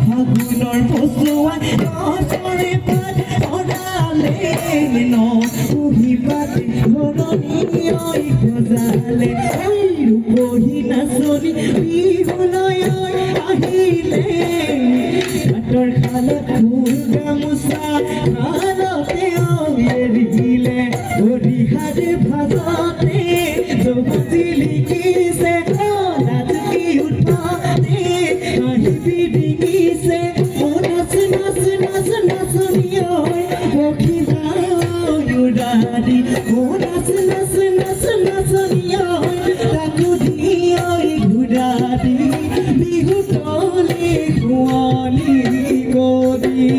ফাগুনৰ পচুৱা গছৰে পাত সৰালে ন পুহিবাত ধৰণী গজালে ৰূপহী নাচনি বিহুলৈ আহিলে হাতৰ খালত ফুল গামোচা ভাৰতে এৰিলে হৰিহাৰে ভাজতে জগতি লিখিছে ৰাজকি উঠাতে আহিবি ডিঙিছে নাচ নাচ নাচ নাচনীয় পক্ষী উৰাদি নাচ নাচ নাচ নাচনীয় তাকো ঘূৰাদি বিহু তলে কুঁৱলী কৰি